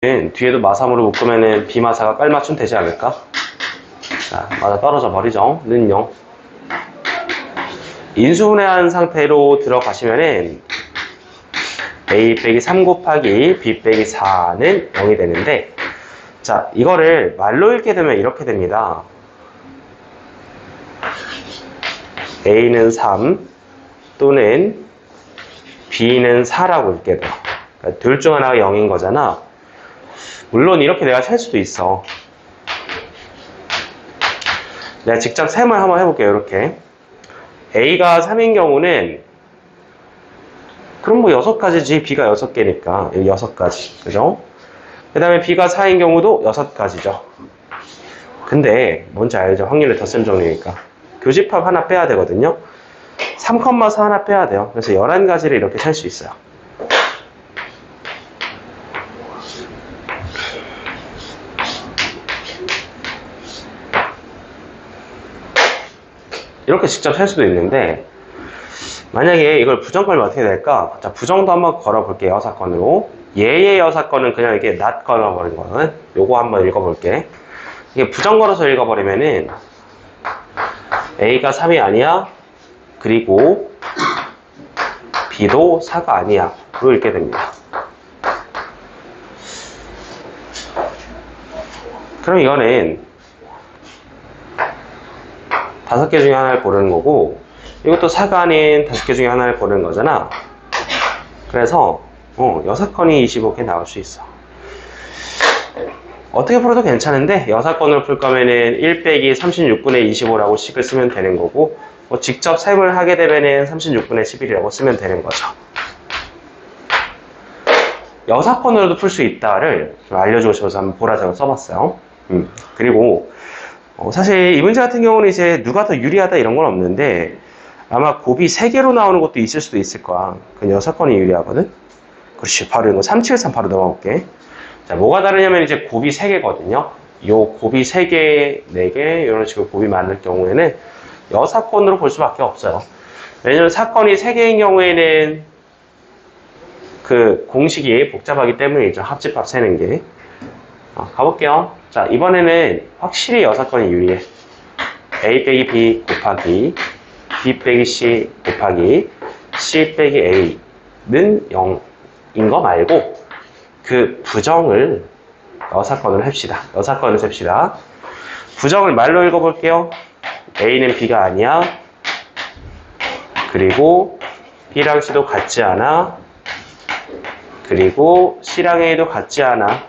뒤에도 마삼으로 묶으면은 비마사가 깔맞춤 되지 않을까? 자, 맞아 떨어져 버리죠. 는 0. 인수분해한 상태로 들어가시면은 a 빼기 3 곱하기 b 빼기 4는 0이 되는데, 자, 이거를 말로 읽게 되면 이렇게 됩니다. a는 3 또는 b는 4라고 읽게 돼요. 그러니까 둘 중 하나가 0인 거잖아. 물론 이렇게 내가 셀 수도 있어. 내가 직접 셈을 한번 해볼게요. 이렇게 a가 3인 경우는 그럼 뭐 6가지지. b가 6개니까 6가지. 그죠? 그 다음에 b가 4인 경우도 6가지죠. 근데 뭔지 알죠? 확률의 덧셈 정리니까 교집합 하나 빼야 되거든요. 3,4 하나 빼야 돼요. 그래서 11가지를 이렇게 셀 수 있어요. 이렇게 직접 셀 수도 있는데, 만약에 이걸 부정 걸면 어떻게 될까? 자, 부정도 한번 걸어볼게요. 여사건으로. 얘의 여사건은 그냥 이렇게 not 걸어버린 거는 요거 한번 읽어볼게. 이게 부정 걸어서 읽어버리면은 A가 3이 아니야. 그리고 B도 4가 아니야. 로 읽게 됩니다. 그럼 이거는 5개 중에 하나를 고르는 거고, 이것도 4가 아닌 5개 중에 하나를 고르는 거잖아. 그래서 6건이 25개 나올 수 있어. 어떻게 풀어도 괜찮은데 6건을 풀 거면은 1 빼기 36분의 25라고 식을 쓰면 되는 거고, 직접 셈을 하게 되면은 36분의 11이라고 쓰면 되는 거죠. 6건으로도 풀 수 있다를 좀 알려주고 싶어서 한번 보라색으로 써봤어요. 그리고 사실 이 문제 같은 경우는 이제 누가 더 유리하다 이런 건 없는데, 아마 곱이 3개로 나오는 것도 있을 수도 있을 거야. 그 6건이 유리하거든? 그렇지. 바로 이거 373 바로 넘어갈게. 자, 뭐가 다르냐면 이제 곱이 3개거든요. 요 곱이 3개, 4개, 이런 식으로 곱이 많을 경우에는 6건으로 볼 수밖에 없어요. 왜냐면 사건이 3개인 경우에는 그 공식이 복잡하기 때문이죠. 합집합 세는 게. 가볼게요. 자, 이번에는 확실히 6건이 유리해. a 빼기 b 곱하기 b 빼기 c 곱하기 c 빼기 a는 0인 거 말고 그 부정을 6건을 합시다. 6건을 셉시다. 부정을 말로 읽어볼게요. a는 b가 아니야. 그리고 b랑 c도 같지 않아. 그리고 c랑 a도 같지 않아.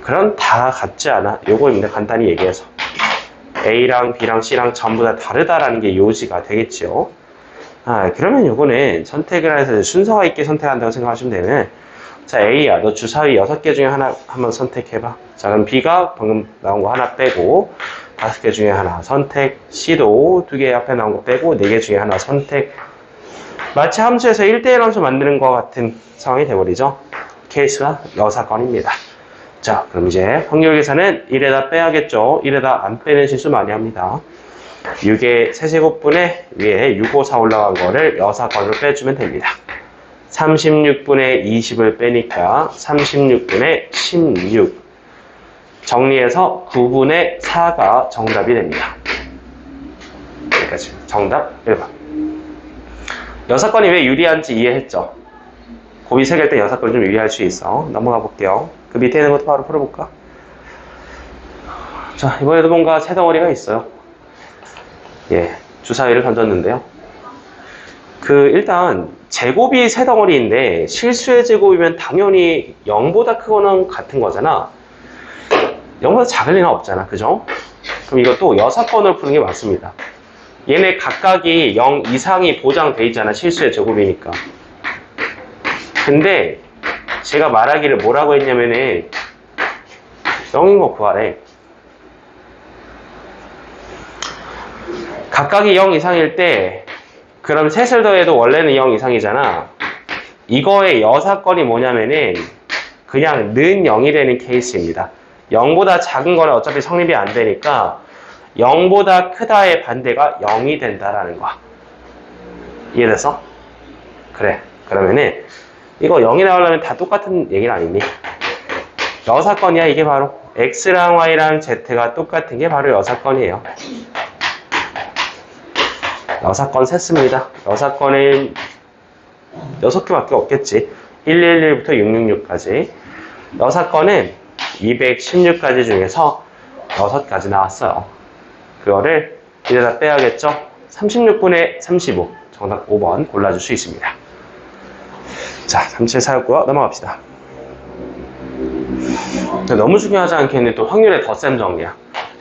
그럼 다 같지 않아. 요거입니다. 간단히 얘기해서. A랑 B랑 C랑 전부 다 다르다라는 게 요지가 되겠죠. 그러면 요거는 선택을 해서 순서가 있게 선택한다고 생각하시면 되면, 자, A야, 너 주사위 6개 중에 하나 한번 선택해봐. 자, 그럼 B가 방금 나온 거 하나 빼고 5개 중에 하나 선택. C도 2개 앞에 나온 거 빼고 4개 중에 하나 선택. 마치 함수에서 1대1 함수 만드는 것 같은 상황이 돼버리죠. 케이스가 6건입니다. 자, 그럼 이제 확률 계산은 1에다 빼야겠죠. 1에다 안 빼는 실수 많이 합니다. 6의 세제곱분의 위에 6, 5, 4 올라간 거를 6건으로 빼주면 됩니다. 36분의 20을 빼니까 36분의 16. 정리해서 9분의 4가 정답이 됩니다. 여기까지. 정답 1번. 6건이 왜 유리한지 이해했죠? 곱이 3개일 때 6건이 좀 유리할 수 있어. 넘어가 볼게요. 그 밑에 있는 것도 바로 풀어볼까? 자, 이번에도 뭔가 새 덩어리가 있어요. 예, 주사위를 던졌는데요. 일단 제곱이 새 덩어리인데 실수의 제곱이면 당연히 0보다 크거나 같은 거잖아. 0보다 작을 리는 없잖아. 그죠? 그럼 이것도 6건을 푸는 게 맞습니다. 얘네 각각이 0 이상이 보장돼 있잖아. 실수의 제곱이니까. 근데 제가 말하기를 뭐라고 했냐면은 0인 거 구하래. 각각이 0 이상일 때 그럼 셋을 더해도 원래는 0 이상이잖아. 이거의 여사건이 뭐냐면은 그냥 는 0이 되는 케이스입니다. 0보다 작은 거는 어차피 성립이 안 되니까 0보다 크다의 반대가 0이 된다라는 거야. 이해됐어? 그래. 그러면은 이거 0이 나오려면 다 똑같은 얘기는 아니니? 여사건이야. 이게 바로 X랑 Y랑 Z가 똑같은 게 바로 여사건이에요. 여사건 셌습니다. 여사건은 6개밖에 없겠지. 111부터 666까지. 여사건은 216가지 중에서 6가지 나왔어요. 그거를 이제 다 빼야겠죠? 36분의 35. 정답 5번 골라줄 수 있습니다. 자, 3749요. 넘어갑시다. 너무 중요하지 않겠네. 또 확률의 덧셈 정리야.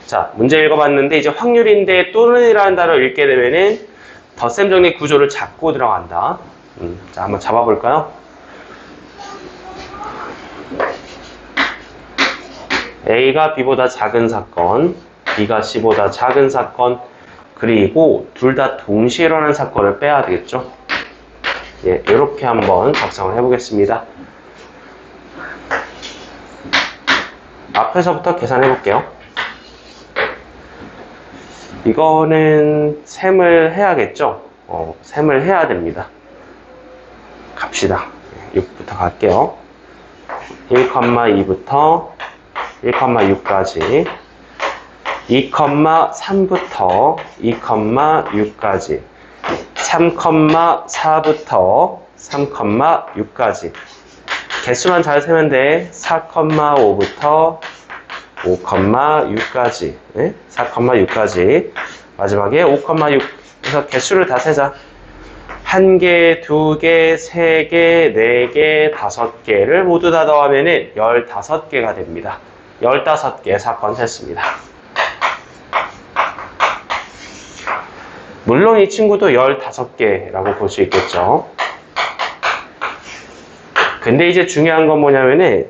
자, 문제 읽어봤는데 이제 확률인데 또는이라는 단어를 읽게 되면은 덧셈 정리 구조를 잡고 들어간다. 자, 한번 잡아볼까요? A가 B보다 작은 사건, B가 C보다 작은 사건, 그리고 둘 다 동시에 일어나는 사건을 빼야 되겠죠? 예, 이렇게 한번 작성을 해보겠습니다. 앞에서부터 계산해 볼게요. 이거는 셈을 해야겠죠? 셈을 해야 됩니다. 갑시다. 6부터 갈게요. 1,2부터 1,6까지 2,3부터 2,6까지 3,4부터 3,6까지 개수만 잘 세면 돼. 4,5부터 5,6까지 네? 4,6까지 마지막에 5,6 그래서 개수를 다 세자. 1개, 2개, 3개, 4개, 5개를 모두 다 더하면은 15개가 됩니다. 15개 사건 셌습니다. 물론 이 친구도 15개라고 볼 수 있겠죠. 근데 이제 중요한 건 뭐냐면은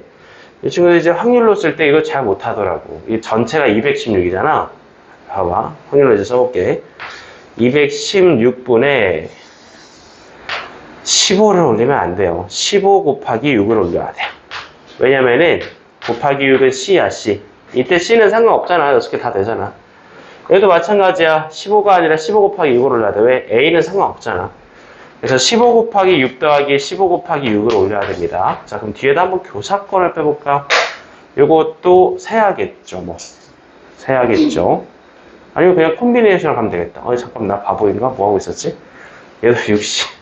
이 친구도 이제 확률로 쓸 때 이거 잘 못하더라고. 이 전체가 216이잖아. 봐봐. 확률로 이제 써볼게. 216분에 15를 올리면 안 돼요. 15 곱하기 6을 올려야 돼. 왜냐면은 곱하기 6은 C야, C. 이때 C는 상관없잖아. 6개 다 되잖아. 얘도 마찬가지야. 15가 아니라 15 곱하기 6을 올려야 돼. 왜? A는 상관없잖아. 그래서 15 곱하기 6 더하기 15 곱하기 6을 올려야 됩니다. 자, 그럼 뒤에다 한번 교사건을 빼볼까? 요것도 세야겠죠, 뭐. 세야겠죠. 아니면 그냥 콤비네이션을 가면 되겠다. 잠깐만, 나 바보인가? 뭐하고 있었지? 얘도 60.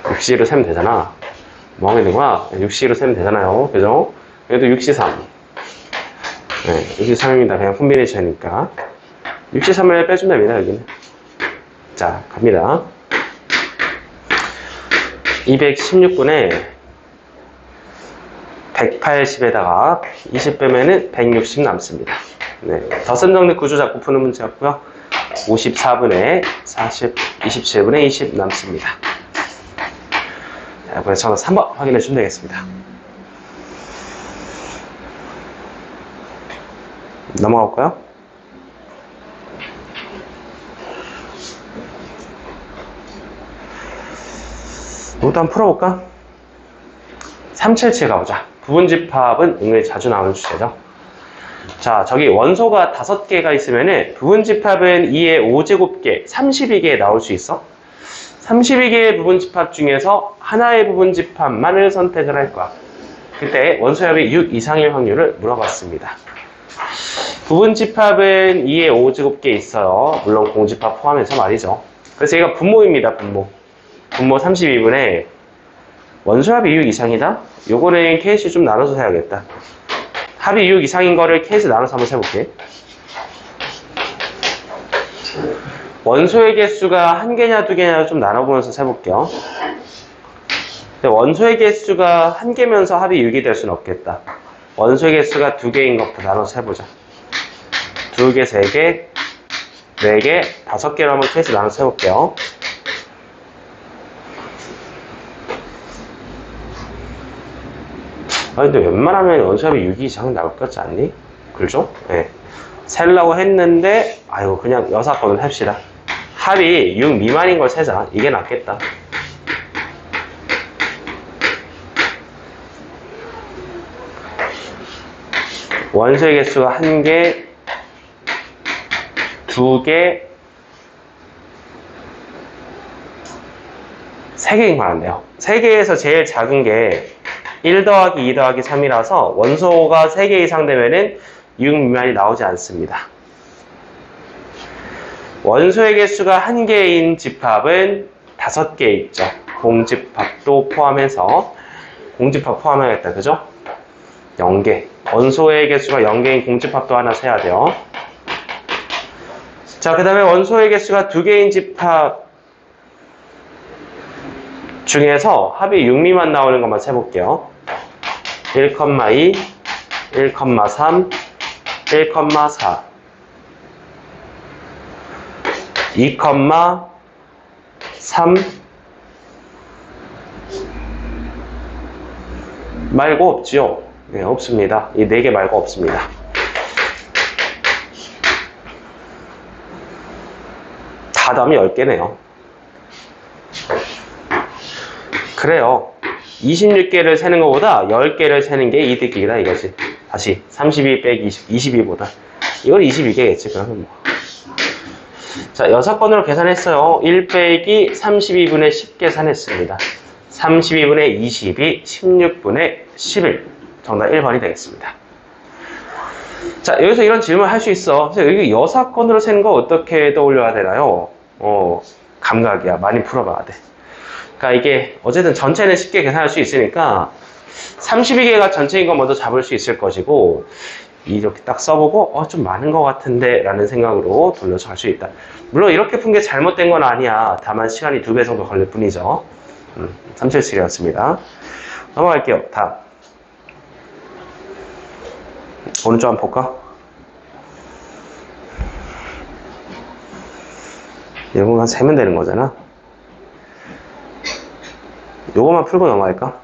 60로 세면 되잖아. 뭐하게 되구나? 60로 세면 되잖아요. 그죠? 얘도 63. 네, 63입니다. 그냥 콤비네이션이니까. 63을 빼주면 됩니다, 여기는. 자, 갑니다. 216분에 180에다가 20 빼면은 160 남습니다. 네, 덧셈 정리 구조 잡고 푸는 문제였고요. 54분에 40, 27분에 20 남습니다. 자, 이번에 정답 3번 확인해 주면 되겠습니다. 넘어가 볼까요? 이것도 한번 풀어볼까? 377 가보자. 부분집합은 은근히 자주 나오는 주제죠. 자, 저기 원소가 5개가 있으면은 부분집합은 2의 5제곱개, 32개 나올 수 있어? 32개의 부분집합 중에서 하나의 부분집합만을 선택을 할 거야. 그때 원소협이 6 이상일 확률을 물어봤습니다. 부분집합은 2의 5제곱개 있어요. 물론 공집합 포함해서 말이죠. 그래서 얘가 분모입니다. 분모 32분에 원소합이 6 이상이다? 요거는 케이스 좀 나눠서 해야겠다. 합이 6 이상인 거를 케이스 나눠서 한번 세볼게. 원소의 개수가 1개냐 2개냐 좀 나눠보면서 세볼게요. 근데 원소의 개수가 1개면서 합이 6이 될 수는 없겠다. 원소의 개수가 2개인 것부터 나눠서 해보자. 2개, 3개, 4개, 5개로 한번 케이스 나눠서 해볼게요. 근데 웬만하면 원소합이 6 이상 나올 것 같지 않니? 그렇죠? 네. 세려고 했는데, 아유, 그냥 여사건을 합시다. 합이 6 미만인 걸 세자. 이게 낫겠다. 원소의 개수가 1개, 2개, 3개인 거 안 돼요. 3개에서 제일 작은 게 1 더하기 2 더하기 3이라서 원소가 3개 이상 되면은 6 미만이 나오지 않습니다. 원소의 개수가 1개인 집합은 5개 있죠. 공집합도 포함해서. 공집합 포함해야겠다. 그죠? 0개. 원소의 개수가 0개인 공집합도 하나 세야 돼요. 자, 그 다음에 원소의 개수가 2개인 집합 중에서 합이 6 미만 나오는 것만 세볼게요. 1,2, 1,3, 1,4, 2,3 말고 없지요? 네, 없습니다. 이 4개 말고 없습니다. 다 더하면 10개네요. 그래요. 26개를 세는 것보다 10개를 세는 게 이득이다 이거지. 다시 32 빼기 22보다. 이건 22개겠지. 그러면 뭐. 자, 6번으로 계산했어요. 1 빼기 32분의 10 계산했습니다. 32분의 22, 16분의 11. 정답 1번이 되겠습니다. 자, 여기서 이런 질문을 할 수 있어. 그래서 여기 여사건으로 세는 거 어떻게 떠올려야 되나요? 감각이야. 많이 풀어봐야 돼. 그러니까 이게 어쨌든 전체는 쉽게 계산할 수 있으니까 32개가 전체인 거 먼저 잡을 수 있을 것이고 이렇게 딱 써보고 좀 많은 것 같은데 라는 생각으로 돌려서 갈 수 있다. 물론 이렇게 푼 게 잘못된 건 아니야. 다만 시간이 2배 정도 걸릴 뿐이죠. 377이었습니다. 넘어갈게요. 다음. 오른쪽 한번 볼까? 이런 것만 세면 되는 거잖아. 요거만 풀고 넘어갈까?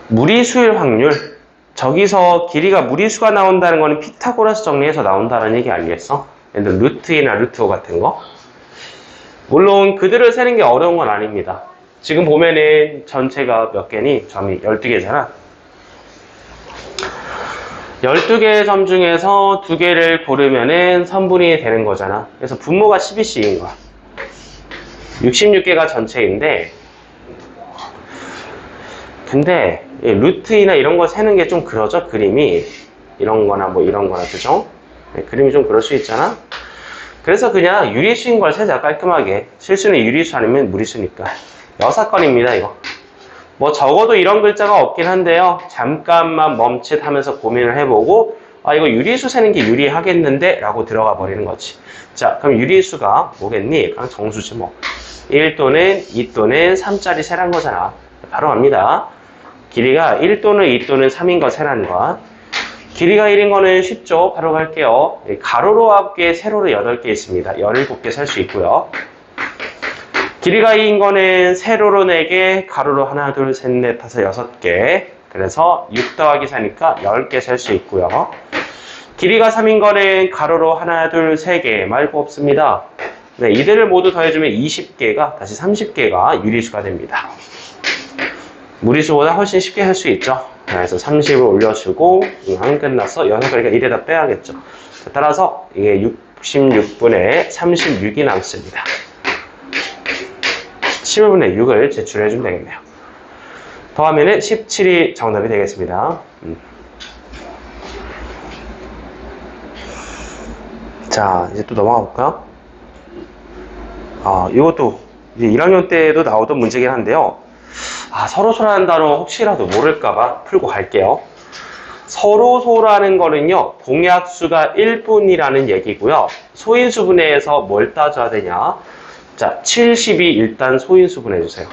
무리수일 확률. 저기서 길이가 무리수가 나온다는 거는 피타고라스 정리해서 나온다는 얘기 아니겠어? 예를 들어 루트2나 루트5 같은 거. 물론 그들을 세는 게 어려운 건 아닙니다. 지금 보면은 전체가 몇 개니? 점이 12개잖아. 12개의 점 중에서 2개를 고르면은 선분이 되는 거잖아. 그래서 분모가 12씩인 거야. 66개가 전체인데, 근데 루트2나 이런 거 세는 게 좀 그러죠? 그림이 이런 거나 뭐 이런 거나 그죠? 그림이 좀 그럴 수 있잖아. 그래서 그냥 유리수인 걸 세자. 깔끔하게. 실수는 유리수 아니면 무리수니까. 여사건입니다 이거. 뭐 적어도 이런 글자가 없긴 한데요. 잠깐만 멈칫하면서 고민을 해보고 이거 유리수 세는 게 유리하겠는데? 라고 들어가 버리는 거지. 자, 그럼 유리수가 뭐겠니? 그냥 정수지 뭐. 1 또는 2 또는 3짜리 세란 거잖아. 바로 갑니다. 길이가 1 또는 2 또는 3인 거 세라는 거야. 길이가 1인 거는 쉽죠. 바로 갈게요. 가로로 9개, 세로로 8개 있습니다. 17개 셀 수 있고요. 길이가 2인 거는 세로로 4개, 가로로 1, 2, 3, 4, 5, 6개. 그래서 6 더하기 4니까 10개 셀 수 있고요. 길이가 3인 거는 가로로 1, 2, 3개 말고 없습니다. 네, 이들을 모두 더해주면 20개가, 다시 30개가 유리수가 됩니다. 무리수보다 훨씬 쉽게 할 수 있죠. 그래서 30을 올려주고, 안 끝났어. 6개니까 1에다 빼야겠죠. 따라서 이게 66분의 36이 남습니다. 15분의 6을 제출해주면 되겠네요. 더하면은 17이 정답이 되겠습니다. 자, 이제 또 넘어가 볼까요? 이것도 이제 1학년 때도 나오던 문제긴 한데요. 서로소라는 단어 혹시라도 모를까봐 풀고 갈게요. 서로소라는 거는요, 공약수가 1분이라는 얘기고요. 소인수분해에서 뭘 따져야 되냐? 자, 70이 일단 소인수분해 주세요.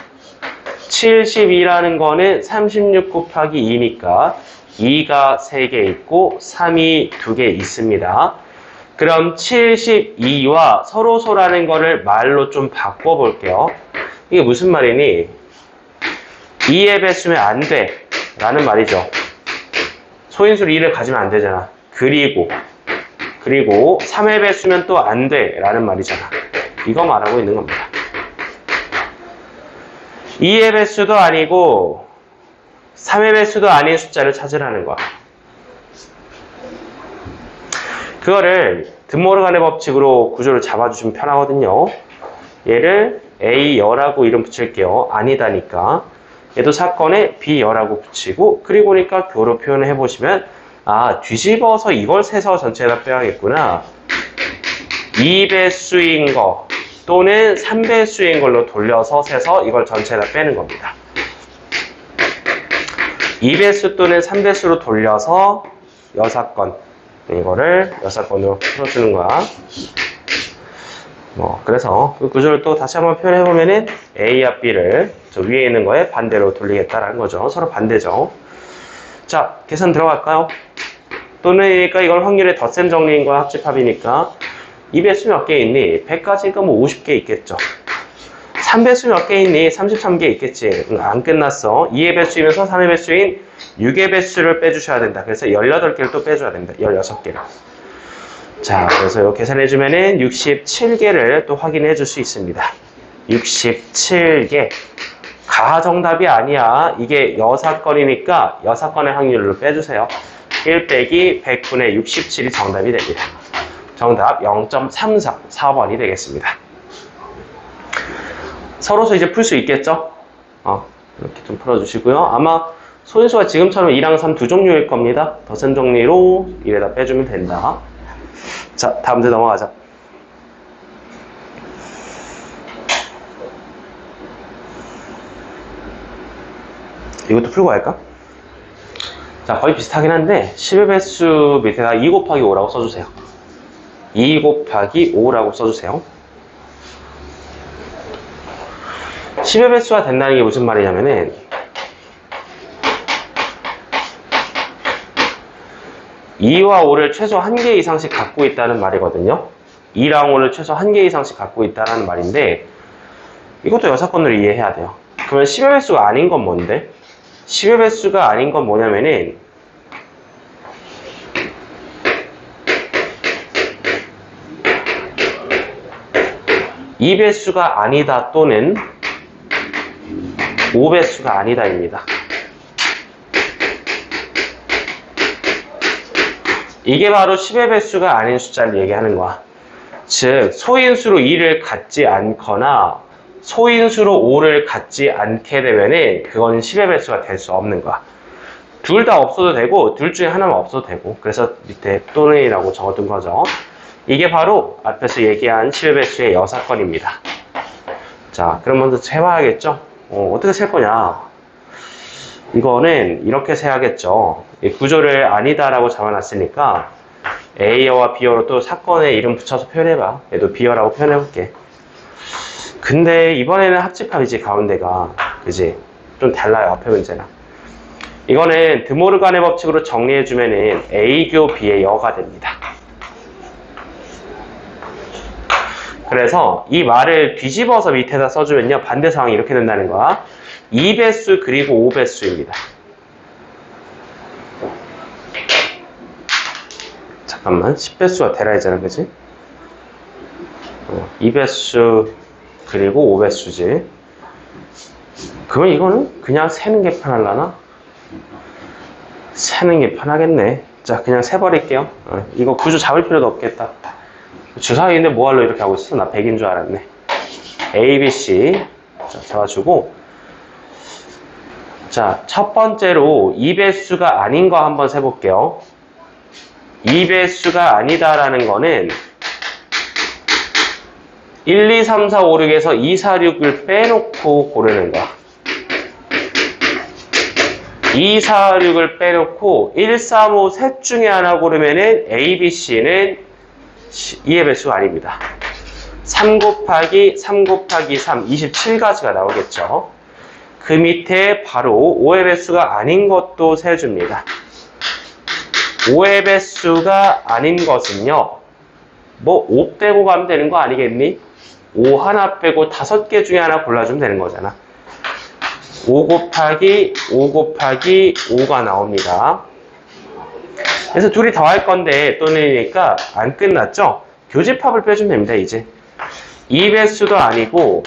72라는 거는 36 곱하기 2니까 2가 3개 있고 3이 2개 있습니다. 그럼 72와 서로소라는 거를 말로 좀 바꿔볼게요. 이게 무슨 말이니? 2의 배수면 안 돼 라는 말이죠. 소인수를 2를 가지면 안 되잖아. 그리고 3의 배수면 또 안 돼 라는 말이잖아. 이거 말하고 있는 겁니다. 2의 배수도 아니고 3의 배수도 아닌 숫자를 찾으라는 거야. 그거를 드모르간의 법칙으로 구조를 잡아주시면 편하거든요. 얘를 A여라고 이름 붙일게요. 아니다니까. 얘도 사건에 B여라고 붙이고, 그리고 보니까 교로 표현을 해보시면, 아, 뒤집어서 이걸 세서 전체에다 빼야겠구나. 2배수인 거 또는 3배수인 걸로 돌려서 세서 이걸 전체에다 빼는 겁니다. 2배수 또는 3배수로 돌려서 여사건, 이거를 여사건으로 풀어주는 거야. 그래서 그 구조를 또 다시 한번 표현해보면은 A와 B를 저 위에 있는 거에 반대로 돌리겠다라는 거죠. 서로 반대죠. 자, 계산 들어갈까요? 또는 그러니까 이건 확률의 덧셈 정리인 거야. 합집합이니까. 2배수 몇 개 있니? 100까지니까 뭐 50개 있겠죠. 3배수 몇 개 있니? 33개 있겠지. 안 끝났어. 2의 배수이면서 3의 배수인 6의 배수를 빼주셔야 된다. 그래서 18개를 또 빼줘야 됩니다. 16개를. 자, 그래서 이거 계산해주면은 67개를 또 확인해 줄 수 있습니다. 67개. 가정답이 아니야. 이게 여사건이니까 여사건의 확률로 빼주세요. 1 빼기 100분의 67이 정답이 됩니다. 정답 0.34, 4번이 되겠습니다. 서로서 이제 풀 수 있겠죠? 이렇게 좀 풀어주시고요. 아마 소인수가 지금처럼 2랑 3 두 종류일 겁니다. 덧셈 정리로 1에다 빼주면 된다. 자, 다음 문제 넘어가자. 이것도 풀고 갈까? 자, 거의 비슷하긴 한데 10의 배수 밑에다 2 곱하기 5라고 써주세요. 2 곱하기 5라고 써주세요. 10의 배수가 된다는 게 무슨 말이냐면은 2와 5를 최소 1개 이상씩 갖고 있다는 말이거든요. 2랑 5를 최소 1개 이상씩 갖고 있다는 말인데 이것도 여사건으로 이해해야 돼요. 그러면 10의 배수가 아닌 건 뭔데? 10의 배수가 아닌 건 뭐냐면은 2배수가 아니다 또는 5배수가 아니다입니다. 이게 바로 10의 배수가 아닌 숫자를 얘기하는 거야. 즉 소인수로 2를 갖지 않거나 소인수로 5를 갖지 않게 되면은 그건 10의 배수가 될 수 없는 거야. 둘 다 없어도 되고 둘 중에 하나만 없어도 되고 그래서 밑에 또는이라고 적어둔 거죠. 이게 바로 앞에서 얘기한 10의 배수의 여사건입니다. 자, 그럼 먼저 세봐야겠죠? 어떻게 셀 거냐? 이거는 이렇게 세야겠죠. 이 구조를 아니다라고 잡아놨으니까 A어와 B어로 또 사건에 이름 붙여서 표현해봐. 얘도 B어라고 표현해볼게. 근데 이번에는 합집합이지, 가운데가. 그지? 좀 달라요, 앞에 문제랑. 이거는 드모르간의 법칙으로 정리해주면은 A교 B의 여가 됩니다. 그래서 이 말을 뒤집어서 밑에다 써주면요, 반대 상황이 이렇게 된다는 거야. 2배수 그리고 5배수입니다. 잠깐만, 10배수가 되라 했잖아, 그지? 2배수 그리고 5배수지. 그러면 이거는 그냥 세는 게 편하려나? 세는 게 편하겠네. 자, 그냥 세버릴게요. 이거 구조 잡을 필요도 없겠다. 주사위인데 뭐하러 이렇게 하고 있어? 나 100인 줄 알았네. A, B, C. 자, 잡아주고. 자, 첫 번째로 2배수가 아닌 거 한번 세볼게요. 2배수가 아니다라는 거는 1, 2, 3, 4, 5, 6에서 2, 4, 6을 빼놓고 고르는 거야. 2, 4, 6을 빼놓고 1, 3, 5 셋 중에 하나 고르면은 A, B, C는 2의 배수가 아닙니다. 3 곱하기 3 곱하기 3, 27가지가 나오겠죠. 그 밑에 바로 5의 배수가 아닌 것도 세줍니다. 5의 배수가 아닌 것은요, 뭐 5 빼고 가면 되는 거 아니겠니? 5 하나 빼고 5개 중에 하나 골라주면 되는 거잖아. 5 곱하기 5 곱하기 5가 나옵니다. 그래서 둘이 더할 건데 또는이니까 안 끝났죠? 교집합을 빼주면 됩니다, 이제. 2배수도 아니고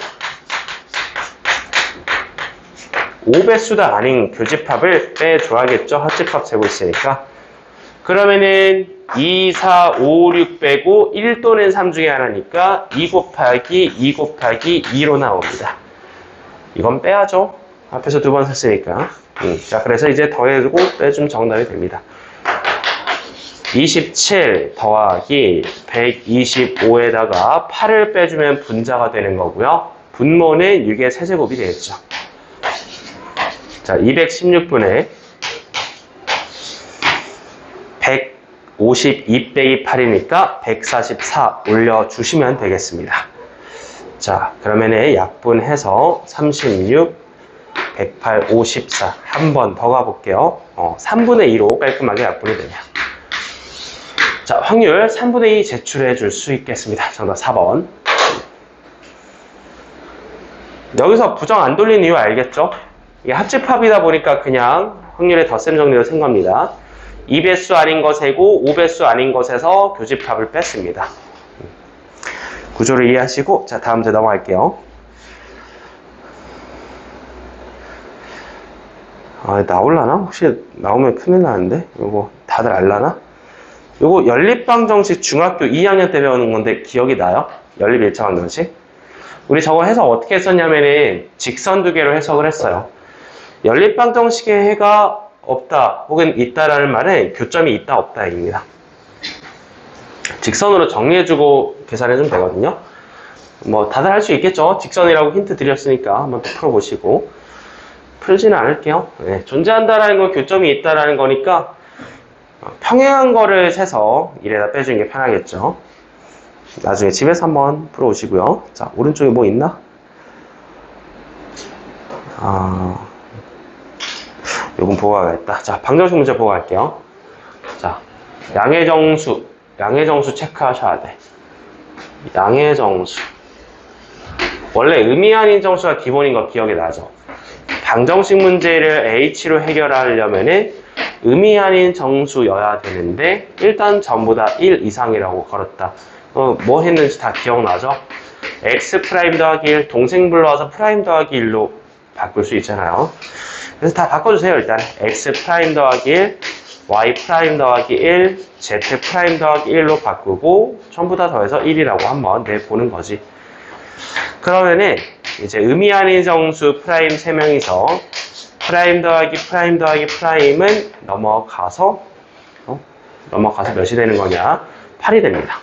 5배수도 아닌 교집합을 빼줘야겠죠? 합집합 세고 있으니까. 그러면은 2, 4, 5, 6 빼고 1 또는 3 중에 하나니까 2 곱하기 2 곱하기 2로 나옵니다. 이건 빼야죠. 앞에서 두 번 썼으니까. 자, 그래서 이제 더해주고 빼주면 정답이 됩니다. 27 더하기 125에다가 8을 빼주면 분자가 되는 거고요. 분모는 6의 세제곱이 되겠죠. 자, 216분에 152 빼기 8이니까 144 올려주시면 되겠습니다. 자, 그러면은 약분해서 36, 108, 54 한 번 더 가볼게요. 3분의 2로 깔끔하게 약분이 되네요. 자, 확률 3분의 2 제출해 줄 수 있겠습니다. 정답 4번. 여기서 부정 안 돌린 이유 알겠죠? 이게 합집합이다 보니까 그냥 확률의 덧셈 정리로 센 겁니다. 2배수 아닌 것이고 5배수 아닌 것에서 교집합을 뺐습니다. 구조를 이해하시고, 자, 다음 문제 넘어갈게요. 나올라나? 혹시 나오면 큰일 나는데? 요거 다들 알라나? 요거 연립방정식 중학교 2학년 때 배우는 건데 기억이 나요? 연립 일차방정식? 우리 저거 해석 어떻게 했었냐면은 직선 두 개로 해석을 했어요. 연립방정식의 해가 없다 혹은 있다라는 말은 교점이 있다 없다입니다. 직선으로 정리해주고 계산해주면 되거든요. 뭐 다들 할 수 있겠죠. 직선이라고 힌트 드렸으니까 한번 또 풀어보시고. 풀지는 않을게요. 네, 존재한다라는 건 교점이 있다라는 거니까 평행한 거를 세서 이래다 빼주는 게 편하겠죠. 나중에 집에서 한번 풀어오시고요. 자, 오른쪽에 뭐 있나? 요건 보고 가겠다. 자, 방정식 문제 보고 갈게요. 자, 양의 정수 체크하셔야 돼. 양의 정수. 원래 의미 아닌 정수가 기본인 거 기억이 나죠? 방정식 문제를 H로 해결하려면은 의미 아닌 정수여야 되는데 일단 전부 다 1 이상이라고 걸었다. 뭐 했는지 다 기억나죠? X 프라임 더하기 1 동생 불러와서 프라임 더하기 1로 바꿀 수 있잖아요. 그래서 다 바꿔주세요. 일단 X 프라임 더하기 1, Y 프라임 더하기 1, Z 프라임 더하기 1로 바꾸고 전부 다 더해서 1이라고 한번 내보는 거지. 그러면은 이제 의미 아닌 정수 프라임 3명이서 프라임 더하기 프라임 더하기 프라임은 넘어가서 몇이 되는 거냐? 8이 됩니다.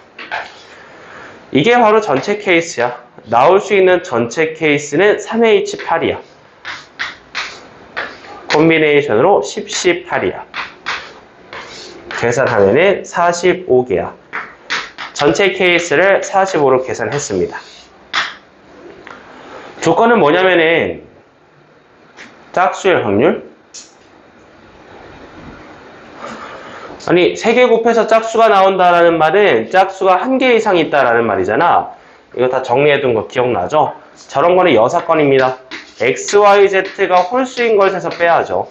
이게 바로 전체 케이스야. 나올 수 있는 전체 케이스는 3H8이야. 콤비네이션으로 10C8이야. 계산하면은 45개야. 전체 케이스를 45로 계산했습니다. 조건은 뭐냐면은 짝수의 확률? 아니 3개 곱해서 짝수가 나온다라는 말은 짝수가 1개 이상 있다라는 말이잖아. 이거 다 정리해둔 거 기억나죠? 저런 거는 여사건입니다. X, Y, Z가 홀수인 걸 세서 빼야죠.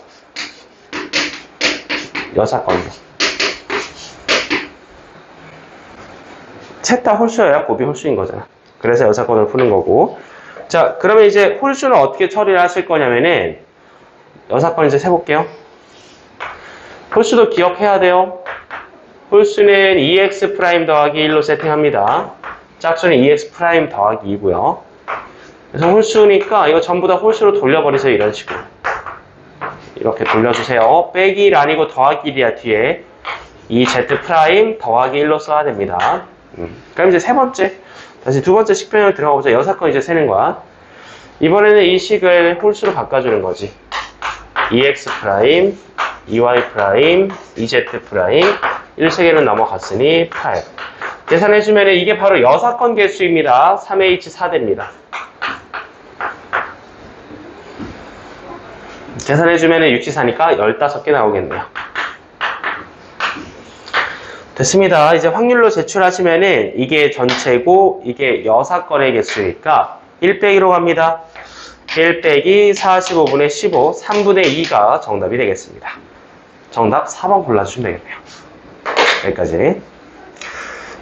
여사건이죠. 셋 다 홀수여야 곱이 홀수인 거잖아. 그래서 여사건을 푸는 거고. 자, 그러면 이제 홀수는 어떻게 처리를 하실 거냐면은 여사건 이제 세볼게요. 홀수도 기억해야 돼요. 홀수는 2x 프라임 더하기 1로 세팅합니다. 짝수는 2x 프라임 더하기 2고요. 그래서 홀수니까 이거 전부 다 홀수로 돌려버리세요. 이런 식으로. 이렇게 돌려주세요. 빼기 1 아니고 더하기 1이야 뒤에. 2z 프라임 더하기 1로 써야 됩니다. 그럼 이제 세 번째. 다시 두 번째 식변형을 들어가 보자. 여사건 이제 세는 거야. 이번에는 이 식을 홀수로 바꿔주는 거지. 2x 프라임, 2y 프라임, 2z 프라임, 1세개는 넘어갔으니 8. 계산해주면 이게 바로 여사건 개수입니다. 3H4대입니다. 계산해주면 64니까 15개 나오겠네요. 됐습니다. 이제 확률로 제출하시면은 이게 전체고 이게 여사건의 개수니까 1 빼기로 갑니다. 1 빼기 45분의 15, 3분의 2가 정답이 되겠습니다. 정답 4번 골라주시면 되겠네요. 여기까지.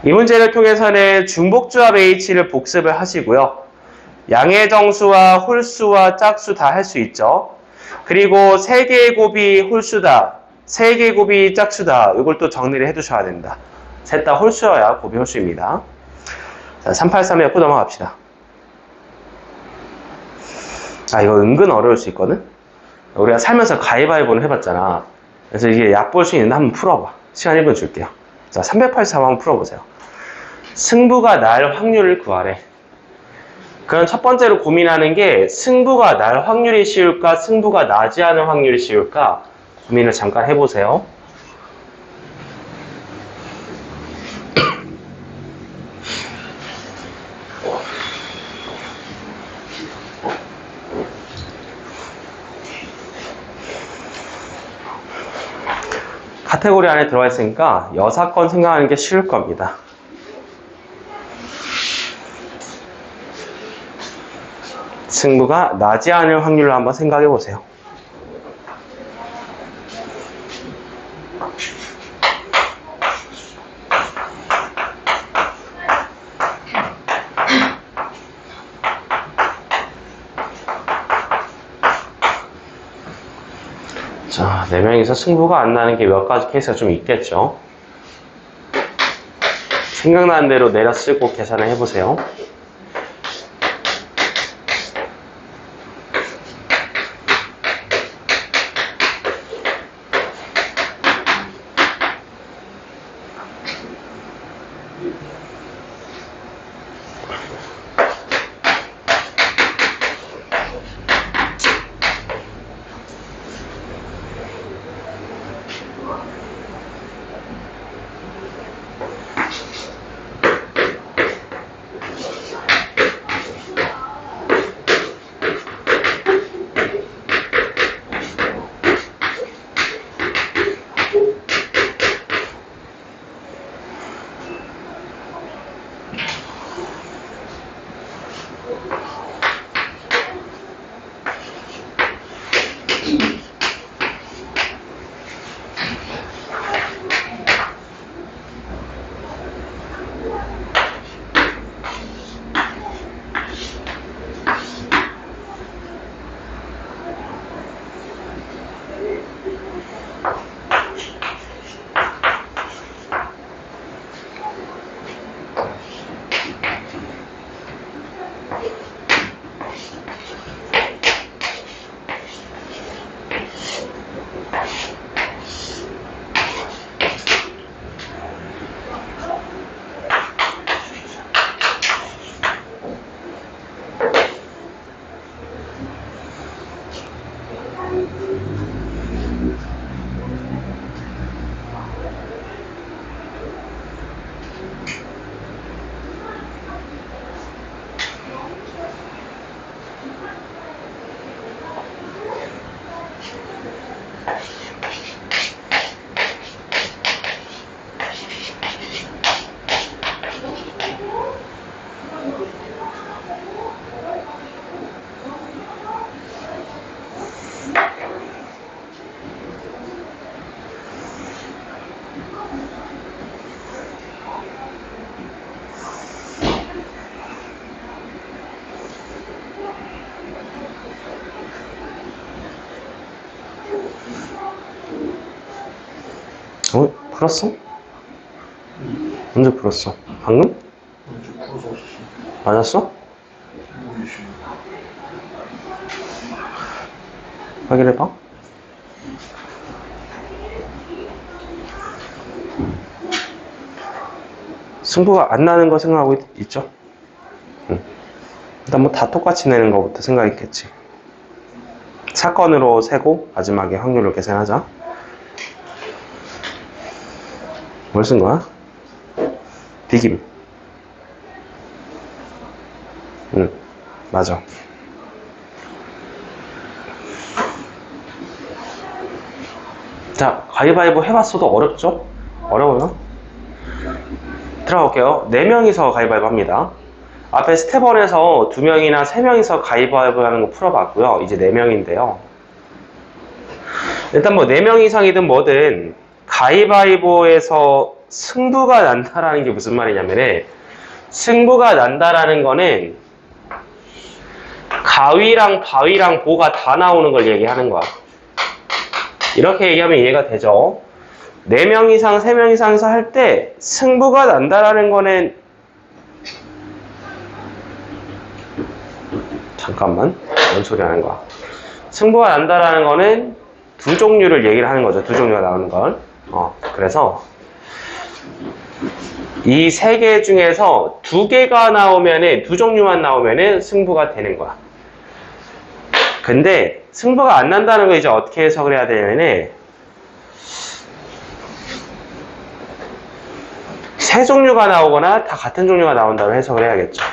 이 문제를 통해서는 중복조합 H를 복습을 하시고요. 양의 정수와 홀수와 짝수 다 할 수 있죠. 그리고 3개의 곱이 홀수다, 세개의 곱이 짝수다. 이걸 또 정리를 해두셔야 된다. 셋 다 홀수여야 곱이 홀수입니다. 자, 383 해갖고 넘어갑시다. 아, 이거 은근 어려울 수 있거든? 우리가 살면서 가위바위보는 해봤잖아. 그래서 이게 얕볼 수 있는데 한번 풀어봐. 시간 1분 줄게요. 자, 383 한번 풀어보세요. 승부가 날 확률을 구하래. 그럼 첫 번째로 고민하는 게 승부가 날 확률이 쉬울까, 승부가 나지 않은 확률이 쉬울까 고민을 잠깐 해보세요. 카테고리 안에 들어가 있으니까 여사건 생각하는 게 쉬울 겁니다. 승부가 나지 않을 확률로 한번 생각해 보세요. 자, 4명이서 승부가 안 나는 게 몇 가지 케이스가 좀 있겠죠. 생각나는 대로 내려 쓰고 계산을 해보세요. 풀었어? 언제 풀었어? 방금? 맞았어? 확인해봐. 승부가 안 나는 거 생각하고 있죠? 일단 뭐 다 똑같이 내는 거부터 생각했겠지. 사건으로 세고 마지막에 확률을 계산하자. 뭘 쓴 거야? 비김. 맞아. 자, 가위바위보 해봤어도 어렵죠? 어려워요? 들어갈게요. 4명이서 가위바위보 합니다. 앞에 스텝 1에서 2명이나 3명이서 가위바위보 하는 거 풀어봤고요. 이제 4명인데요. 일단 뭐 4명 이상이든 뭐든 가위바위보에서 승부가 난다라는 게 무슨 말이냐면은, 승부가 난다라는 거는 가위랑 바위랑 보가 다 나오는 걸 얘기하는 거야. 이렇게 얘기하면 이해가 되죠. 4명 이상, 3명 이상에서 할 때 승부가 난다라는 거는 잠깐만, 뭔 소리 하는 거야. 승부가 난다라는 거는 두 종류를 얘기를 하는 거죠. 두 종류가 나오는 걸. 그래서 이 3개 중에서 2개가 나오면은, 2종류만 나오면은 승부가 되는 거야. 근데 승부가 안 난다는 거 이제 어떻게 해석을 해야 되냐면은, 3종류가 나오거나 다 같은 종류가 나온다고 해석을 해야겠죠.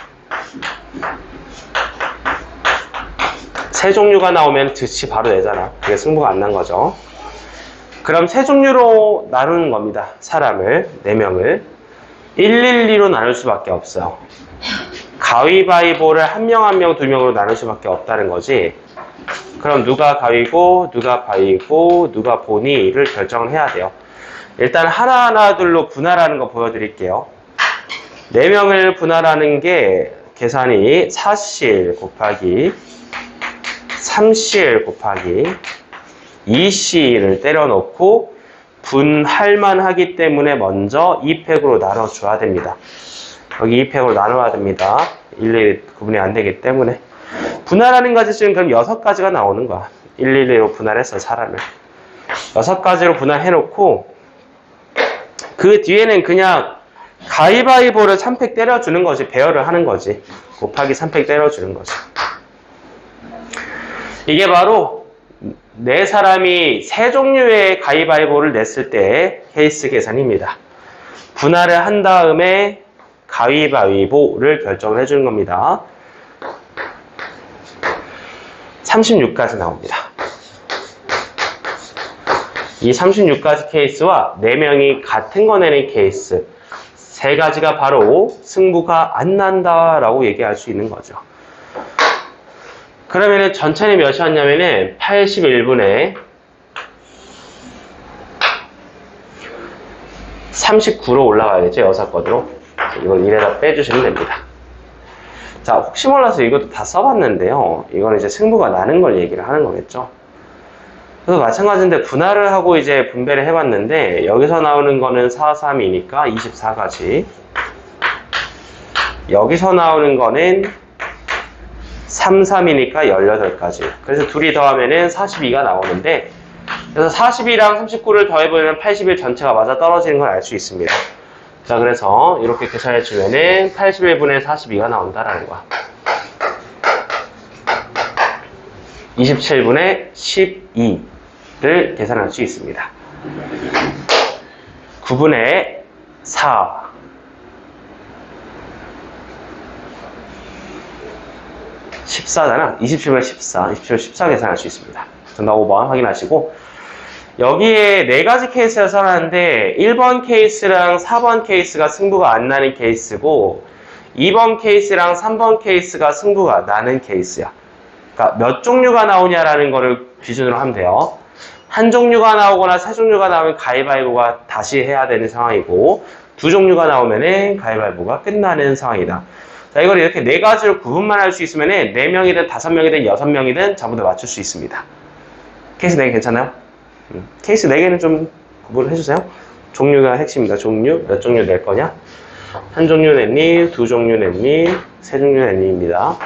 3종류가 나오면 즉시 바로 내잖아. 그게 승부가 안 난 거죠. 그럼 3종류로 나누는 겁니다. 사람을, 4명을. 112로 나눌 수밖에 없어요. 가위바위보를 한 명, 2명으로 나눌 수밖에 없다는 거지. 그럼 누가 가위고, 누가 바위고, 누가 보니를 결정을 해야 돼요. 일단 하나하나 둘로 분할하는 거 보여드릴게요. 4명을 분할하는 게 계산이 4실 곱하기 3실 곱하기 2C를 때려놓고 분할만 하기 때문에 먼저 2팩으로 나눠줘야 됩니다. 여기 2팩으로 나눠야 됩니다. 일일이 구분이 안 되기 때문에. 분할하는 가지 중에 그럼 6가지가 나오는 거야. 112로 분할해서 사람을. 6가지로 분할해놓고 그 뒤에는 그냥 가위바위보를 3팩 때려주는 거지. 배열을 하는 거지. 곱하기 3팩 때려주는 거지. 이게 바로 4사람이 3종류의 가위바위보를 냈을 때의 케이스 계산입니다. 분할을 한 다음에 가위바위보를 결정을 해주는 겁니다. 36까지 나옵니다. 이 36가지 케이스와 4명이 같은 거 내는 케이스, 3가지가 바로 승부가 안 난다라고 얘기할 수 있는 거죠. 그러면은 전체는 몇이었냐면은 81분의 39로 올라가야겠죠. 여사건으로. 이걸 1에다 빼주시면 됩니다. 자, 혹시 몰라서 이것도 다 써봤는데요. 이건 이제 승부가 나는 걸 얘기를 하는 거겠죠. 그래서 마찬가지인데 분할을 하고 이제 분배를 해봤는데 여기서 나오는 거는 4, 3이니까 24가지. 여기서 나오는 거는 3, 3이니까 18가지. 그래서 둘이 더하면은 42가 나오는데, 그래서 42랑 39를 더해보면 81 전체가 맞아 떨어지는 걸 알 수 있습니다. 자, 그래서 이렇게 계산해주면은 81분의 42가 나온다라는 거야. 27분의 12를 계산할 수 있습니다. 9분의 4. 14잖아. 27분의 14. 27분의 14 계산할 수 있습니다. 정답 5번 확인하시고, 여기에 4가지 케이스가 살았는데 1번 케이스랑 4번 케이스가 승부가 안 나는 케이스고 2번 케이스랑 3번 케이스가 승부가 나는 케이스야. 그러니까 몇 종류가 나오냐라는 거를 기준으로 하면 돼요. 한 종류가 나오거나 3종류가 나오면 가위바위보가 다시 해야 되는 상황이고 2종류가 나오면은 가위바위보가 끝나는 상황이다. 자, 이걸 이렇게 4가지로 구분만 할 수 있으면은 4명이든 5명이든 6명이든 전부 다 맞출 수 있습니다. 케이스 4개 괜찮아요? 케이스 4개는 좀 구분을 해주세요. 종류가 핵심입니다. 종류, 몇 종류 낼 거냐? 한 종류 냈니? 2종류 냈니? 3종류 냈니입니다.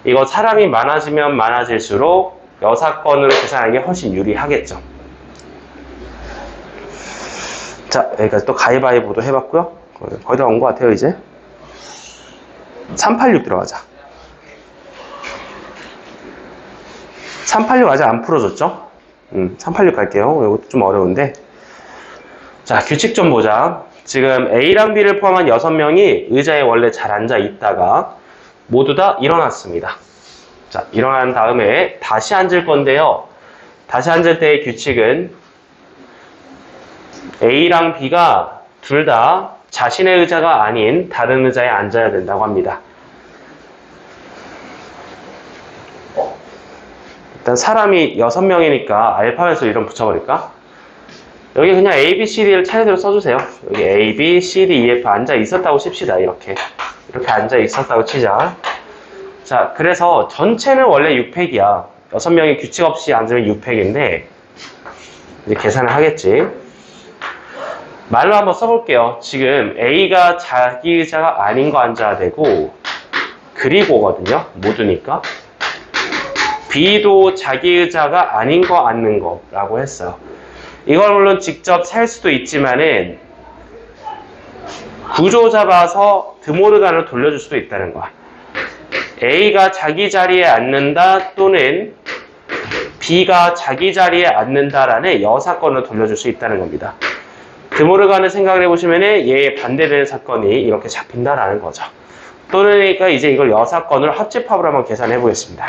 이거 사람이 많아지면 많아질수록 여사건으로 계산하는 게 훨씬 유리하겠죠. 자, 여기까지 또 가위바위보도 해봤고요. 거의 다 온 것 같아요, 이제. 386 들어가자. 386 아직 안 풀어줬죠? 386 갈게요. 이것도 좀 어려운데. 자, 규칙 좀 보자. 지금 A랑 B를 포함한 6명이 의자에 원래 잘 앉아 있다가 모두 다 일어났습니다. 자, 일어난 다음에 다시 앉을 건데요. 다시 앉을 때의 규칙은 A랑 B가 둘 다 자신의 의자가 아닌 다른 의자에 앉아야 된다고 합니다. 일단 사람이 6명이니까 알파벳으로 이름 붙여버릴까? 여기 그냥 A, B, C, D를 차례대로 써주세요. 여기 A, B, C, D, E, F 앉아 있었다고 칩시다. 이렇게 앉아 있었다고 치자. 자, 그래서 전체는 원래 6팩이야. 6명이 규칙 없이 앉으면 6팩인데 이제 계산을 하겠지. 말로 한번 써볼게요. 지금 A가 자기 의자가 아닌 거 앉아야 되고, 그리고거든요. 모두니까. B도 자기 의자가 아닌 거 앉는 거라고 했어요. 이걸 물론 직접 셀 수도 있지만은 구조 잡아서 드모르간을 돌려줄 수도 있다는 거야. A가 자기 자리에 앉는다 또는 B가 자기 자리에 앉는다라는 여사건을 돌려줄 수 있다는 겁니다. 드모르간을 생각을 해보시면 얘에 반대되는 사건이 이렇게 잡힌다라는 거죠. 또는 그러니까 이제 이걸 여사건을 합집합으로 한번 계산해 보겠습니다.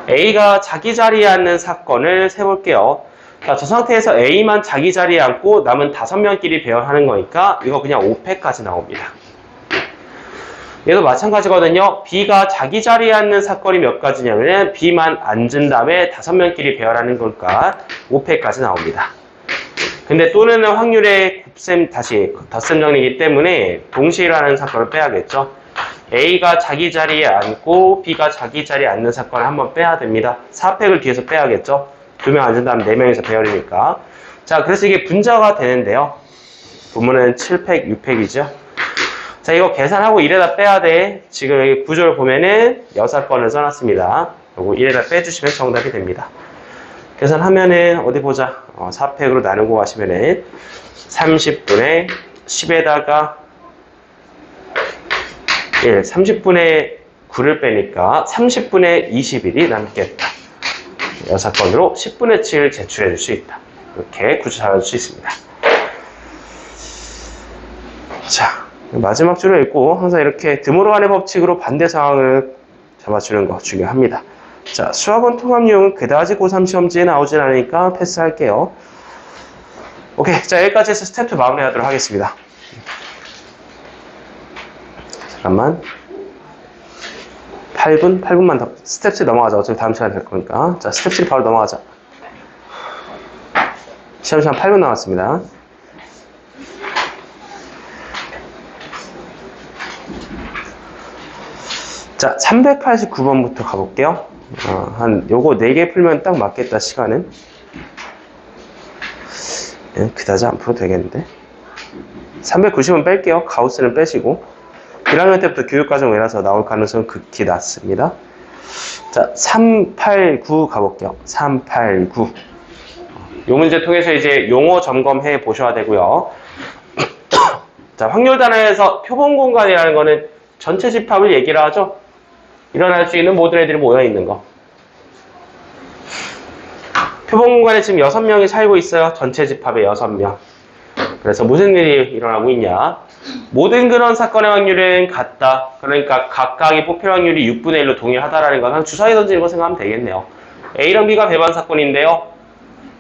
A가 자기 자리에 앉는 사건을 세볼게요. 자, 저 상태에서 A만 자기 자리에 앉고 남은 5명끼리 배열하는 거니까 이거 그냥 5패까지 나옵니다. 얘도 마찬가지거든요. B가 자기 자리에 앉는 사건이 몇 가지냐면 B만 앉은 다음에 5명끼리 배열하는 거니까 5패까지 나옵니다. 근데 또는 확률의 곱셈 다시 덧셈 정리이기 때문에 동시에 일어나는 사건을 빼야겠죠. A가 자기 자리에 앉고 B가 자기 자리에 앉는 사건을 한번 빼야 됩니다. 4팩을 뒤에서 빼야겠죠. 2명 앉은 다음 4명이서 배열이니까. 자, 그래서 이게 분자가 되는데요. 부문은 7팩, 6팩이죠. 자, 이거 계산하고 1에다 빼야 돼. 지금 여기 구조를 보면은 여사건을 써놨습니다. 그리고 1에다 빼주시면 정답이 됩니다. 계산하면은 어디 보자. 4팩으로 나누고 가시면은 30분의 10에다가 30분의 9를 빼니까 30분의 21이 남겠다. 여사건으로 10분의 7을 제출해 줄 수 있다. 이렇게 구조 잡아줄 수 있습니다. 자, 마지막 줄을 읽고 항상 이렇게 드모르간의 법칙으로 반대 상황을 잡아주는 거 중요합니다. 자, 수학원 통합용은 그다지 고3 시험지에 나오진 않으니까 패스할게요. 오케이, 자, 여기까지 해서 스텝 2 마무리하도록 하겠습니다. 잠깐만. 8분만 더. 스텝 3 넘어가자. 어차피 다음 시간에 될 거니까. 자, 스텝 3 바로 넘어가자. 시험 8분 남았습니다. 자, 389번부터 가볼게요. 요거 4개 풀면 딱 맞겠다, 시간은. 그다지 안 풀어도 되겠는데. 390은 뺄게요. 가우스는 빼시고. 1학년 때부터 교육과정이라서 나올 가능성은 극히 낮습니다. 자, 389 가볼게요. 389. 요 문제 통해서 이제 용어 점검해 보셔야 되고요. 자, 확률 단어에서 표본 공간이라는 거는 전체 집합을 얘기를 하죠. 일어날 수 있는 모든 애들이 모여 있는 거. 표본 공간에 지금 6명이 살고 있어요. 전체 집합에 6명. 그래서 무슨 일이 일어나고 있냐? 모든 그런 사건의 확률은 같다. 그러니까 각각이 뽑힐 확률이 6분의 1로 동일하다라는 건 주사위 던지는 거 생각하면 되겠네요. A랑 B가 배반 사건인데요.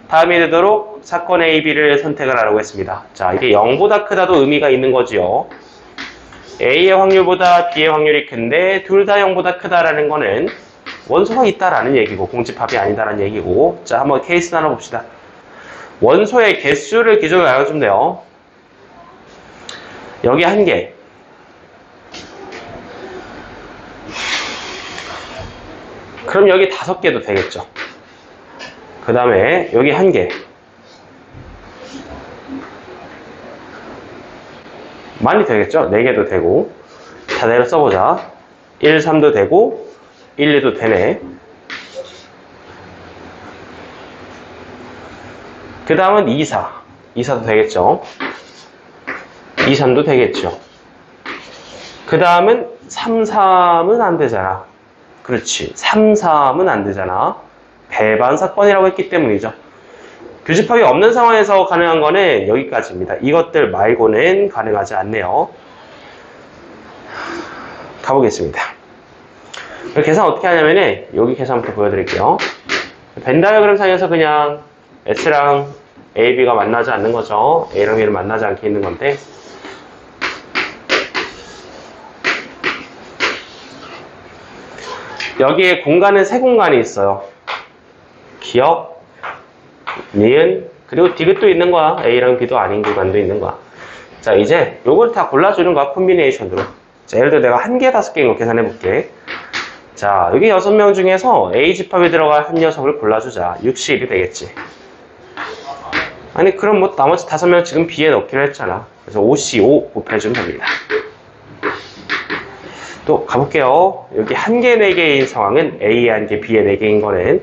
다음에 되도록 사건 A, B를 선택을 하라고 했습니다. 자, 이게 0보다 크다도 의미가 있는 거지요. A의 확률보다 B의 확률이 큰데 둘 다 0보다 크다라는 거는 원소가 있다라는 얘기고 공집합이 아니다라는 얘기고. 자, 한번 케이스 나눠봅시다. 원소의 개수를 기준으로 알아주면 돼요. 여기 1개. 그럼 여기 5개도 되겠죠. 그 다음에 여기 1개. 많이 되겠죠? 4개도 되고. 다 내려 써보자. 1, 3도 되고 1, 2도 되네. 그 다음은 2, 4. 2, 4도 되겠죠? 2, 3도 되겠죠? 그 다음은 3, 3은 안 되잖아. 그렇지. 3, 3은 안 되잖아. 배반 사건이라고 했기 때문이죠. 교집합이 없는 상황에서 가능한 거는 여기까지입니다. 이것들 말고는 가능하지 않네요. 가보겠습니다. 계산 어떻게 하냐면은 여기 계산부터 보여드릴게요. 벤 다이어그램 상에서 그냥 S랑 A, B가 만나지 않는 거죠. A랑 B는 만나지 않게 있는 건데. 여기에 공간은 3공간이 있어요. 기억, 니은, 그리고 디귿도 있는 거야. A랑 B도 아닌 공간도 있는 거야. 자, 이제 요걸 다 골라주는 거야. 콤비네이션으로. 자, 예를 들어 내가 1개, 5개인 거 계산해 볼게. 자, 여기 6명 중에서 A 집합에 들어갈 한 녀석을 골라주자. 61이 되겠지. 아니, 그럼 뭐 나머지 5명 지금 B에 넣기로 했잖아. 그래서 OC5 곱해주면 됩니다. 또 가볼게요. 여기 1개, 4개인 상황은 A에 1개, B에 4개인 거는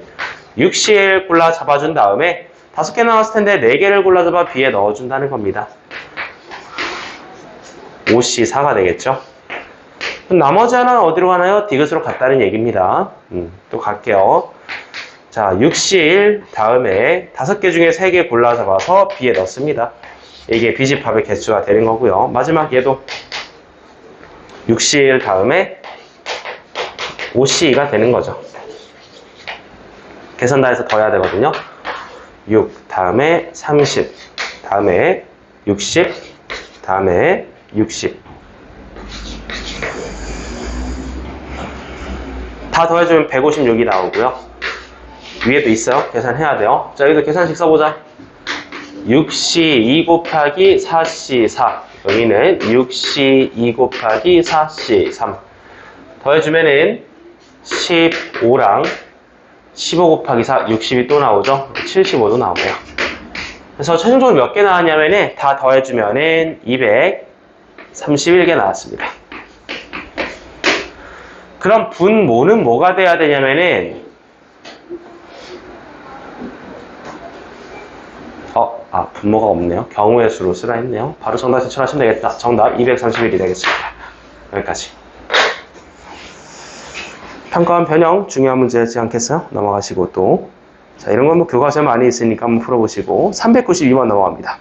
6CL 골라 잡아준 다음에 5개 나왔을 텐데 4개를 골라 잡아 B에 넣어준다는 겁니다. OC4가 되겠죠. 그럼 나머지 하나는 어디로 가나요? 디귿으로 갔다는 얘기입니다. 또 갈게요. 자, 6C1 다음에 5개 중에 3개 골라 잡아서 B에 넣습니다. 이게 B집합의 개수가 되는 거고요. 마지막 얘도 6C1 다음에 5C2가 되는 거죠. 계산 다 해서 더해야 되거든요. 6 다음에 30 다음에 60 다음에 60 다 더해주면 156이 나오고요. 위에도 있어요. 계산해야 돼요. 자, 여기도 계산식 써보자. 6C2 곱하기 4C4 여기는 6C2 곱하기 4C3 더해주면은 15랑 15 곱하기 4 60이 또 나오죠. 75도 나오고요. 그래서 최종적으로 몇 개 나왔냐면은 다 더해주면은 231개 나왔습니다. 그럼 분모는 뭐가 돼야 되냐면은 분모가 없네요. 경우의 수로 쓰라 했네요. 바로 정답 제출하시면 되겠다. 정답 231이 되겠습니다. 여기까지. 평가원 변형 중요한 문제였지 않겠어요? 넘어가시고 또 자, 이런 건 뭐 교과서에 많이 있으니까 한번 풀어보시고 392번 넘어갑니다.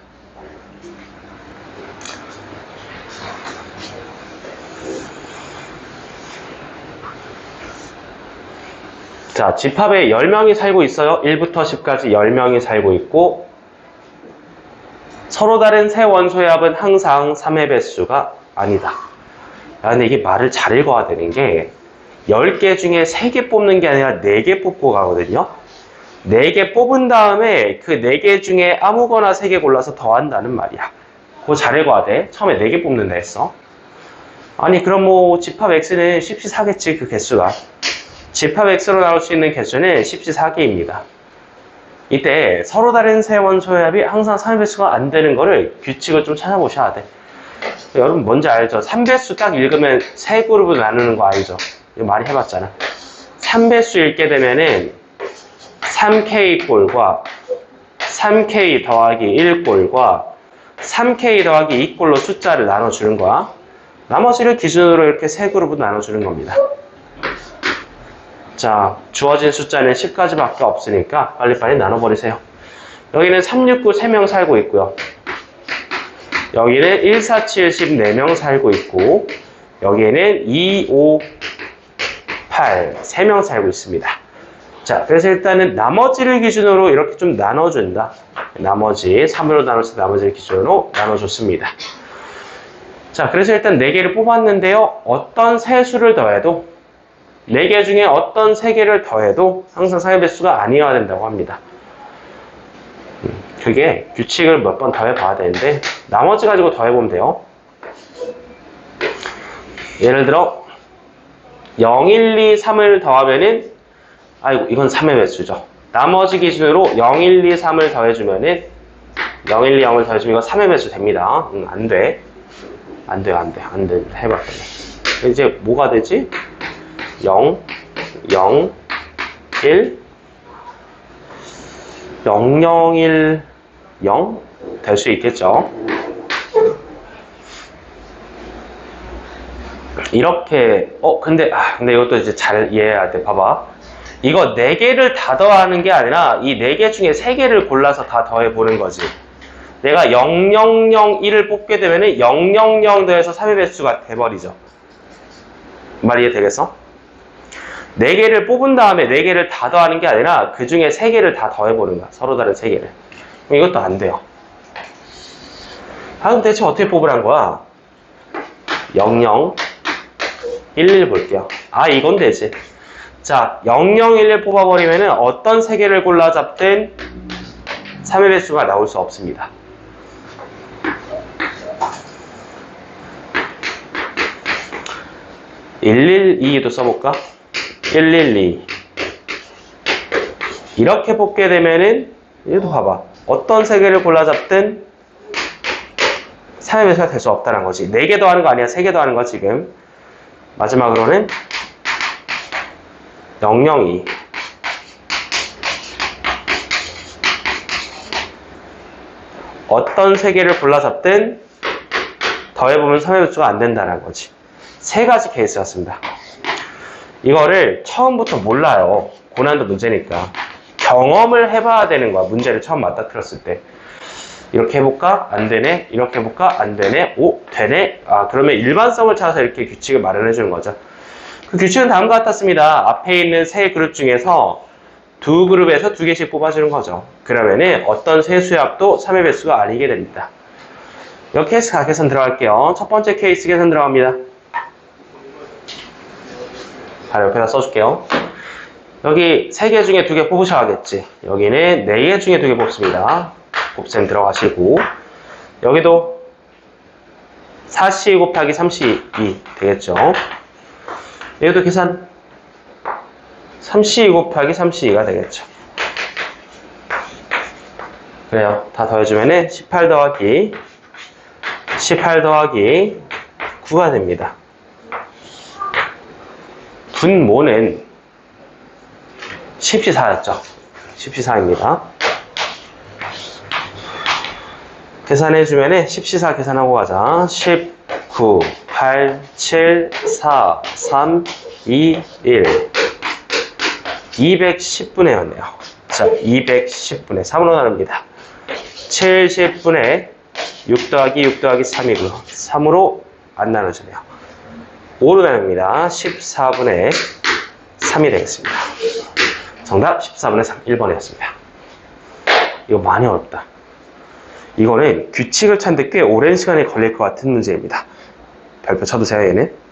자, 집합에 10명이 살고 있어요. 1부터 10까지 10명이 살고 있고 서로 다른 세 원소의 합은 항상 3의 배수가 아니다. 근데 이게 말을 잘 읽어야 되는 게 10개 중에 3개 뽑는 게 아니라 4개 뽑고 가거든요. 4개 뽑은 다음에 그 4개 중에 아무거나 3개 골라서 더한다는 말이야. 그거 잘 읽어야 돼. 처음에 4개 뽑는다 했어. 아니 그럼 뭐 집합 X는 14겠지 그 개수가. 집합 X로 나올 수 있는 개수는 14개입니다. 이때 서로 다른 세 원소의 합이 항상 3의 배수가 안 되는 거를 규칙을 좀 찾아보셔야 돼. 여러분 뭔지 알죠? 3배수 딱 읽으면 세 그룹으로 나누는 거 알죠? 이거 많이 해봤잖아. 3배수 읽게 되면은 3K꼴과 3K 더하기 1꼴과 3K 더하기 2꼴로 숫자를 나눠주는 거야. 나머지를 기준으로 이렇게 세 그룹으로 나눠주는 겁니다. 자, 주어진 숫자는 10가지밖에 없으니까 빨리빨리 나눠버리세요. 여기는 369 3명 살고 있고요. 여기는 147 14명 살고 있고 여기에는 2, 5, 8 3명 살고 있습니다. 자, 그래서 일단은 나머지를 기준으로 이렇게 좀 나눠준다. 나머지 3으로 나눠서 나머지를 기준으로 나눠줬습니다. 자, 그래서 일단 4개를 뽑았는데요. 어떤 세 수를 더해도 4개 중에 어떤 3개를 더해도 항상 3의 배수가 아니어야 된다고 합니다. 그게 규칙을 몇 번 더해봐야 되는데 나머지 가지고 더해보면 돼요. 예를 들어 0, 1, 2, 3을 더하면은 아이고 이건 3의 배수죠. 나머지 기준으로 0, 1, 2, 3을 더해주면은 0, 1, 2, 0을 더해주면 이거 3의 배수 됩니다. 안 돼. 안 돼. 해봤더니 이제 뭐가 되지? 0, 0, 1, 0, 0, 1, 0 될 수 있겠죠. 이렇게 근데 이것도 이제 잘 이해해야 돼. 봐봐. 이거 4개를 다 더하는 게 아니라 이 4개 중에 3개를 골라서 다 더해보는 거지. 내가 0, 0, 0, 1을 뽑게 되면은 0, 0, 0 더해서 3의 배수가 돼버리죠. 말 이해되겠어? 4개를 뽑은 다음에 4개를 다 더하는 게 아니라 그 중에 3개를 다 더해보는 거야. 서로 다른 3개를. 그럼 이것도 안 돼요. 그럼 대체 어떻게 뽑으란 거야? 0, 0, 1, 1 볼게요. 이건 되지. 자, 0, 0, 1, 1 뽑아버리면은 어떤 3개를 골라 잡든 3의 배수가 나올 수 없습니다. (1, 1, 2도 써볼까? 112 이렇게 뽑게 되면은 얘도 봐봐. 어떤 세 개를 골라 잡든 3의 배수가 될 수 없다는 거지. 4개 더하는 거 아니야. 3개 더하는 거 지금. 마지막으로는 002 어떤 세 개를 골라 잡든 더해보면 3의 배수가 안 된다는 거지. 세 가지 케이스였습니다. 이거를 처음부터 몰라요. 고난도 문제니까. 경험을 해봐야 되는 거야. 문제를 처음 맞닥뜨렸을 때. 이렇게 해볼까? 안 되네. 이렇게 해볼까? 안 되네. 오, 되네. 아, 그러면 일반성을 찾아서 이렇게 규칙을 마련해 주는 거죠. 그 규칙은 다음과 같았습니다. 앞에 있는 세 그룹 중에서 두 그룹에서 2개씩 뽑아주는 거죠. 그러면은 어떤 세 수합도 3의 배수가 아니게 됩니다. 이 케이스 각 계산 들어갈게요. 첫 번째 케이스 계산 들어갑니다. 바로 옆에다 써줄게요. 여기 3개 중에 2개 뽑으셔야겠지. 여기는 4개 중에 2개 뽑습니다. 곱셈 들어가시고 여기도 4c 곱하기 3c2 되겠죠. 여기도 계산 3c 곱하기 3c2가 되겠죠. 그래요. 다 더해주면은 18 더하기 9가 됩니다. 분모는 14였죠. 14입니다. 계산해주면은 14 계산하고 가자. 19, 8, 7, 4, 3, 2, 1 210분의 였네요. 자, 210분의 3으로 나눕니다. 70분의 6 더하기 6 더하기 3이고요. 3으로 안 나눠지네요. 5로 나눕니다. 14분의 3이 되겠습니다. 정답 14분의 3, 1번이었습니다. 이거 많이 어렵다. 이거는 규칙을 찾는데 꽤 오랜 시간이 걸릴 것 같은 문제입니다. 별표 쳐두세요, 얘는.